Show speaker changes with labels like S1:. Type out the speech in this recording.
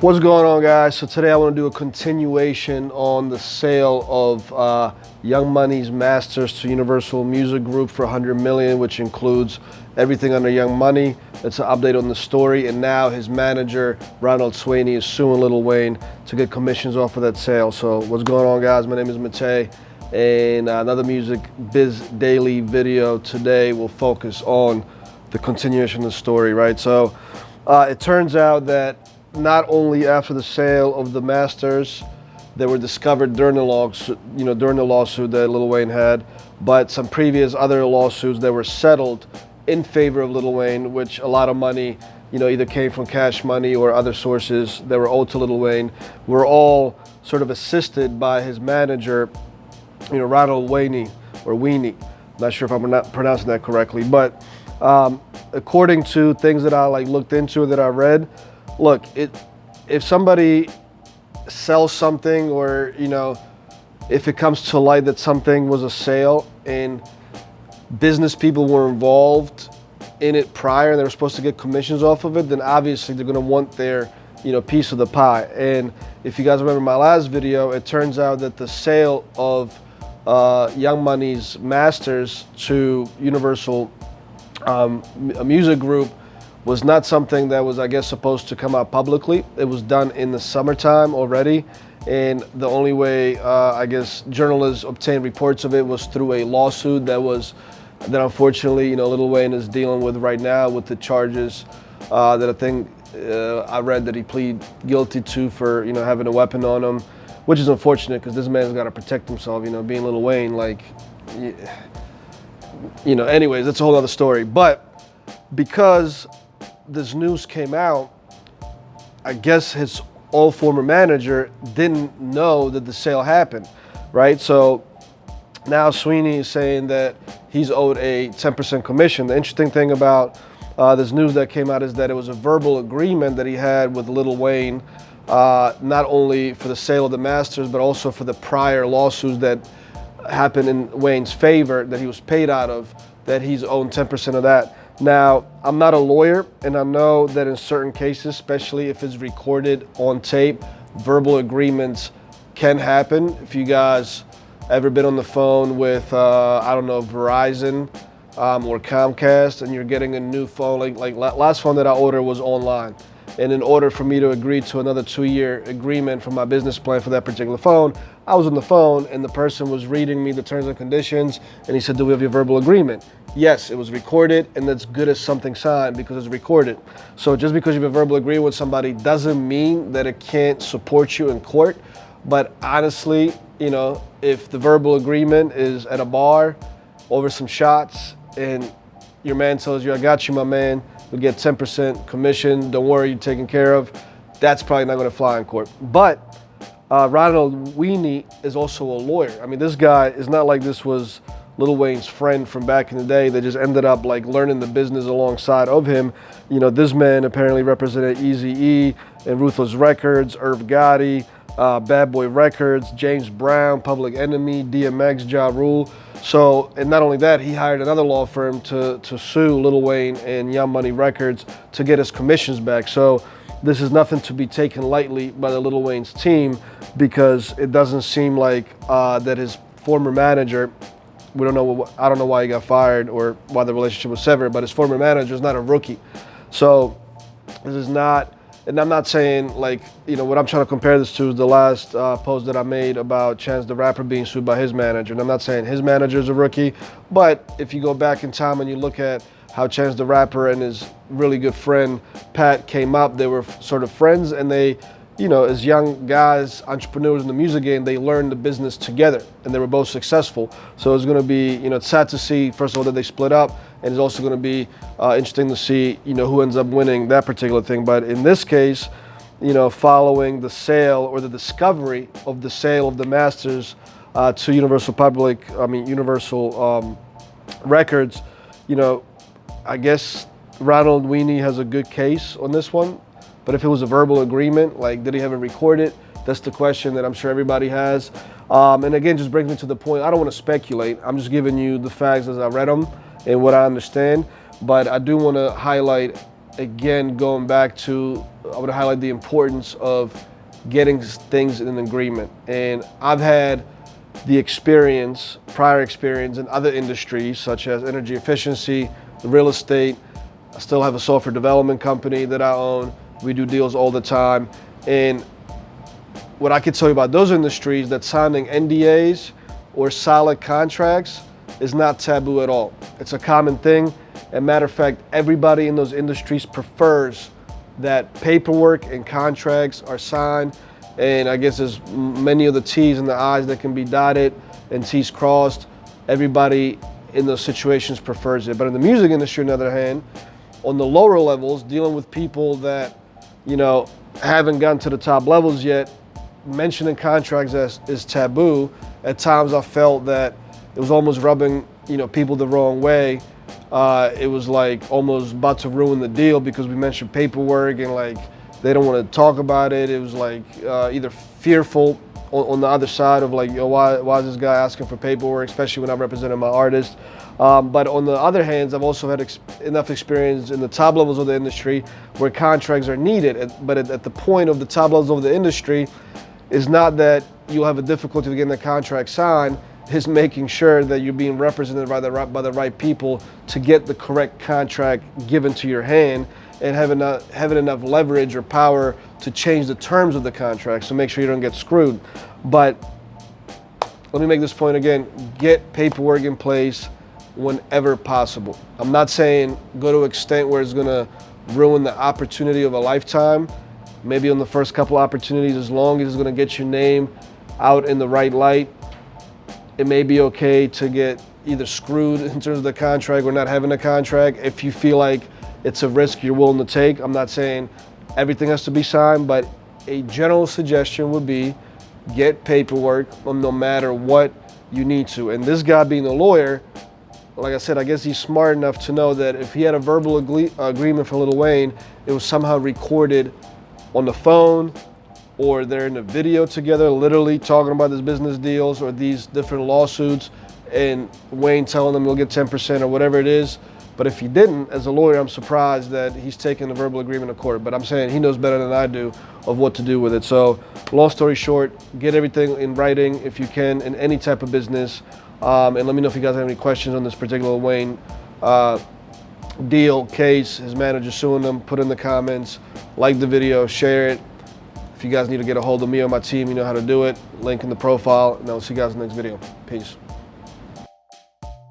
S1: What's going on, guys? So today I want to do a continuation on the sale of Young Money's masters to Universal Music Group for $100 million, which includes everything under Young Money. It's an update on the story, and now his manager Ronald Sweeney is suing Lil Wayne to get commissions off of that sale. So what's going on, guys? My name is Matei, and another Music Biz Daily video today will focus on the continuation of the story, right? So it turns out that not only after the sale of the masters that were discovered during the lawsuit, that Lil Wayne had, but some previous other lawsuits that were settled in favor of Lil Wayne, which a lot of money, either came from cash money or other sources that were owed to Lil Wayne, were all sort of assisted by his manager, Ronald Wayne or Weenie. Not sure if I'm not pronouncing that correctly, but according to things that I looked into, that I read, look, if somebody sells something, or if it comes to light that something was a sale and business people were involved in it prior and they were supposed to get commissions off of it, then obviously they're going to want their piece of the pie. And if you guys remember my last video, it turns out that the sale of Young Money's masters to Universal Music Group was not something that was, I guess, supposed to come out publicly. It was done in the summertime already, and the only way, I guess, journalists obtained reports of it was through a lawsuit that unfortunately, Lil Wayne is dealing with right now, with the charges that I think I read that he pleaded guilty to for, having a weapon on him, which is unfortunate because this man's got to protect himself, being Lil Wayne, anyways, that's a whole other story. But because this news came out, I guess his old former manager didn't know that the sale happened, right? So now Sweeney is saying that he's owed a 10% commission. The interesting thing about this news that came out is that it was a verbal agreement that he had with Lil Wayne, not only for the sale of the masters, but also for the prior lawsuits that happened in Wayne's favor that he was paid out of, that he's owed 10% of that. Now, I'm not a lawyer, and I know that in certain cases, especially if it's recorded on tape, verbal agreements can happen. If you guys ever been on the phone with, Verizon or Comcast, and you're getting a new phone, like last phone that I ordered was online. And in order for me to agree to another 2-year agreement for my business plan for that particular phone, I was on the phone and the person was reading me the terms and conditions, and he said, "Do we have your verbal agreement?" Yes, it was recorded, and that's good as something signed because it's recorded. So just because you have a verbal agreement with somebody doesn't mean that it can't support you in court. But honestly, if the verbal agreement is at a bar over some shots and your man tells you, "I got you, my man, you'll get 10% commission, don't worry, you're taken care of," that's probably not going to fly in court. But Ronald Weenie is also a lawyer. I mean, this guy is not like this was Lil Wayne's friend from back in the day that just ended up learning the business alongside of him. This man apparently represented Eazy-E and Ruthless Records, Irv Gotti, Bad Boy Records, James Brown, Public Enemy, DMX, Ja Rule. So, and not only that, he hired another law firm to sue Lil Wayne and Young Money Records to get his commissions back. So this is nothing to be taken lightly by the Lil Wayne's team, because it doesn't seem like that his former manager, I don't know why he got fired or why the relationship was severed, but his former manager is not a rookie. So this is not, and I'm not saying what I'm trying to compare this to is the last post that I made about Chance the Rapper being sued by his manager. And I'm not saying his manager is a rookie, but if you go back in time and you look at how Chance the Rapper and his really good friend Pat came up, they were sort of friends, and they, as young guys, entrepreneurs in the music game, they learned the business together and they were both successful. So it's going to be, it's sad to see, first of all, that they split up, and it's also going to be interesting to see, who ends up winning that particular thing. But in this case, following the sale or the discovery of the sale of the masters to Universal Records, I guess Ronald Weenie has a good case on this one. But if it was a verbal agreement, did he have it recorded? That's the question that I'm sure everybody has. And again, just brings me to the point, I don't want to speculate. I'm just giving you the facts as I read them and what I understand. But I do want to highlight again, going back to, I would highlight the importance of getting things in an agreement. And I've had the experience, prior experience in other industries such as energy efficiency, real estate. I still have a software development company that I own. We do deals all the time. And what I can tell you about those industries, that signing NDAs or solid contracts is not taboo at all. It's a common thing. As a matter of fact, everybody in those industries prefers that paperwork and contracts are signed. And I guess there's many of the T's and the I's that can be dotted and T's crossed. Everybody in those situations prefers it. But in the music industry, on the other hand, on the lower levels, dealing with people that, haven't gotten to the top levels yet, mentioning contracts is taboo. At times I felt that it was almost rubbing, people the wrong way. It was like almost about to ruin the deal because we mentioned paperwork and like they don't want to talk about it. It was like either fearful on the other side of like, why is this guy asking for paperwork, especially when I represented my artist. But on the other hand, I've also had enough experience in the top levels of the industry where contracts are needed. But at the point of the top levels of the industry is not that you'll have a difficulty getting the contract signed, is making sure that you're being represented by the right people to get the correct contract given to your hand and having enough leverage or power to change the terms of the contract. So make sure you don't get screwed. But let me make this point again, get paperwork in place whenever possible. I'm not saying go to an extent where it's gonna ruin the opportunity of a lifetime. Maybe on the first couple opportunities, as long as it's gonna get your name out in the right light, it may be okay to get either screwed in terms of the contract or not having a contract if you feel like it's a risk you're willing to take. I'm not saying everything has to be signed, but a general suggestion would be get paperwork no matter what you need to. And this guy being a lawyer, like I said, I guess he's smart enough to know that if he had a verbal agreement for Lil Wayne, it was somehow recorded on the phone or they're in a video together, literally talking about his business deals or these different lawsuits and Wayne telling them he'll get 10% or whatever it is. But if he didn't, as a lawyer, I'm surprised that he's taking a verbal agreement to court. But I'm saying he knows better than I do of what to do with it. So long story short, get everything in writing if you can in any type of business. And let me know if you guys have any questions on this particular Wayne deal, case, his manager suing them. Put in the comments, like the video, share it. If you guys need to get a hold of me or my team, you know how to do it. Link in the profile, and I'll see you guys in the next video. Peace.